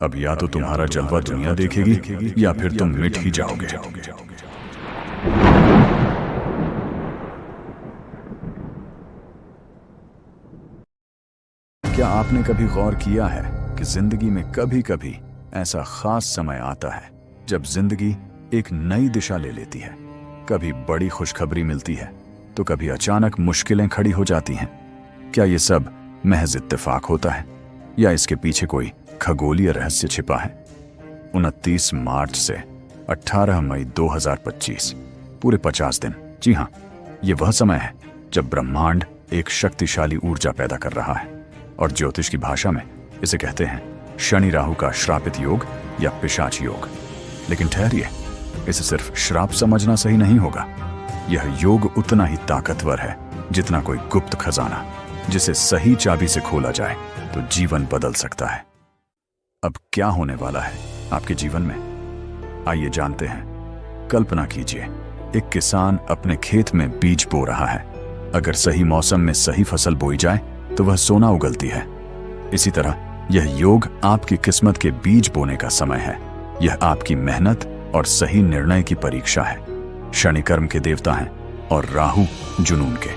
अब या तो तुम्हारा जलवा दुनिया देखेगी या फिर तुम मिट ही जाओगे। क्या आपने कभी गौर किया है कि जिंदगी में कभी कभी ऐसा खास समय आता है जब जिंदगी एक नई दिशा ले लेती है। कभी बड़ी खुशखबरी मिलती है तो कभी अचानक मुश्किलें खड़ी हो जाती हैं। क्या ये सब महज इत्तेफाक होता है या इसके पीछे कोई खगोलीय रहस्य छिपा है? 29 मार्च से 18 मई 2025, पूरे 50 दिन। जी हाँ, ये वह समय है जब ब्रह्मांड एक शक्तिशाली ऊर्जा पैदा कर रहा है और ज्योतिष की भाषा में इसे कहते हैं शनि राहु का श्रापित योग या पिशाच योग। लेकिन ठहरिए, इसे सिर्फ श्राप समझना सही नहीं होगा। यह योग उतना ही ताकतवर है जितना कोई गुप्त खजाना, जिसे सही चाबी से खोला जाए तो जीवन बदल सकता है। अब क्या होने वाला है आपके जीवन में, आइए जानते हैं। कल्पना कीजिए, एक किसान अपने खेत में बीज बो रहा है। अगर सही मौसम में सही फसल बोई जाए तो वह सोना उगलती है। इसी तरह यह योग आपकी किस्मत के बीज बोने का समय है। यह आपकी मेहनत और सही निर्णय की परीक्षा है। शनि कर्म के देवता हैं और राहु जुनून के,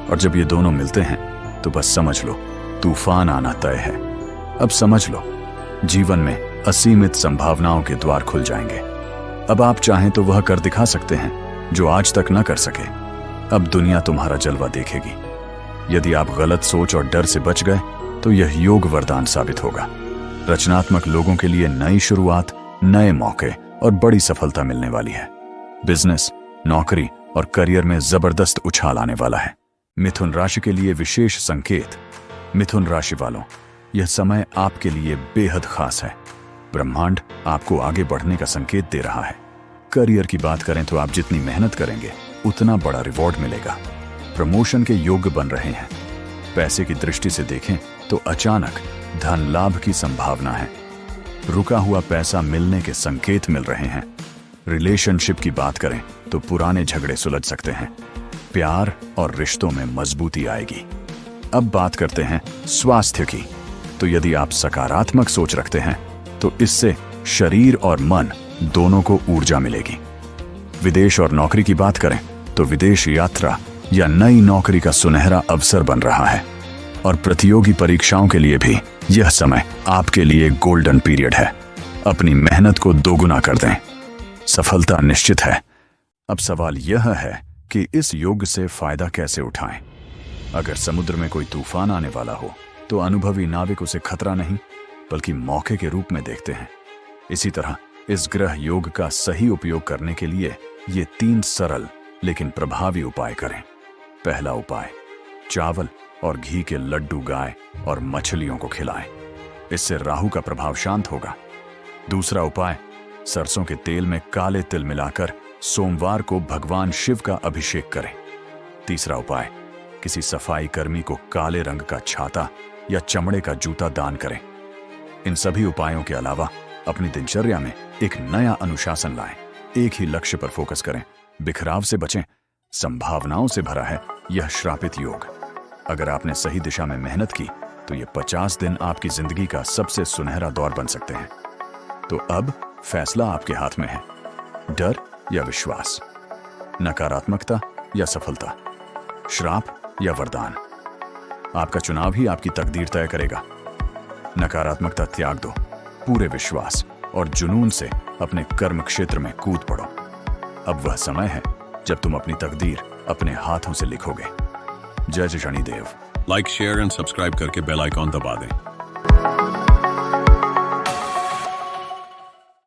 और जब ये दोनों मिलते हैं तो बस समझ लो तूफान आना तय है। अब समझ लो, जीवन में असीमित संभावनाओं के द्वार खुल जाएंगे। अब आप चाहें तो वह कर दिखा सकते हैं जो आज तक न कर सके। अब दुनिया तुम्हारा जलवा देखेगी। यदि आप गलत सोच और डर से बच गए तो यह योग वरदान साबित होगा। रचनात्मक लोगों के लिए नई शुरुआत, नए मौके और बड़ी सफलता मिलने वाली है। बिजनेस, नौकरी और करियर में जबरदस्त उछाल आने वाला है। मिथुन राशि के लिए विशेष संकेत। मिथुन राशि वालों, यह समय आपके लिए बेहद खास है। ब्रह्मांड आपको आगे बढ़ने का संकेत दे रहा है। करियर की बात करें तो आप जितनी मेहनत करेंगे उतना बड़ा रिवॉर्ड मिलेगा। प्रमोशन के योग्य बन रहे हैं। पैसे की दृष्टि से देखें तो अचानक धन लाभ की संभावना है। रुका हुआ पैसा मिलने के संकेत मिल रहे हैं। रिलेशनशिप की बात करें तो पुराने झगड़े सुलझ सकते हैं। प्यार और रिश्तों में मजबूती आएगी। अब बात करते हैं स्वास्थ्य की। तो यदि आप सकारात्मक सोच रखते हैं तो इससे शरीर और मन दोनों को ऊर्जा मिलेगी। विदेश और नौकरी की बात करें तो विदेश यात्रा या नई नौकरी का सुनहरा अवसर बन रहा है। और प्रतियोगी परीक्षाओं के लिए भी यह समय आपके लिए गोल्डन पीरियड है। अपनी मेहनत को दोगुना कर दें, सफलता निश्चित है। अब सवाल यह है कि इस योग से फायदा कैसे उठाएं। अगर समुद्र में कोई तूफान आने वाला हो तो अनुभवी नाविक उसे खतरा नहीं बल्कि मौके के रूप में देखते हैं। इसी तरह इस ग्रह योग का सही उपयोग करने के लिए ये 3 सरल लेकिन प्रभावी उपाय करें। पहला उपाय, चावल और घी के लड्डू गाय और मछलियों को खिलाएं। इससे राहु का प्रभाव शांत होगा। दूसरा उपाय, सरसों के तेल में काले तिल मिलाकर सोमवार को भगवान शिव का अभिषेक करें। तीसरा उपाय, किसी सफाई कर्मी को काले रंग का छाता या चमड़े का जूता दान करें। इन सभी उपायों के अलावा अपनी दिनचर्या में एक नया अनुशासन लाएं। एक ही लक्ष्य पर फोकस करें, बिखराव से बचें। संभावनाओं से भरा है यह श्रापित योग। अगर आपने सही दिशा में मेहनत की तो ये 50 दिन आपकी जिंदगी का सबसे सुनहरा दौर बन सकते हैं। तो अब फैसला आपके हाथ में है। डर या विश्वास, नकारात्मकता या सफलता, श्राप या वरदान। आपका चुनाव ही आपकी तकदीर तय करेगा। नकारात्मकता त्याग दो, पूरे विश्वास और जुनून से अपने कर्म क्षेत्र में कूद पड़ो। अब वह समय है जब तुम अपनी तकदीर अपने हाथों से लिखोगे। जय Shanidev. Like, share and subscribe करके बेल आइकॉन दबा दें।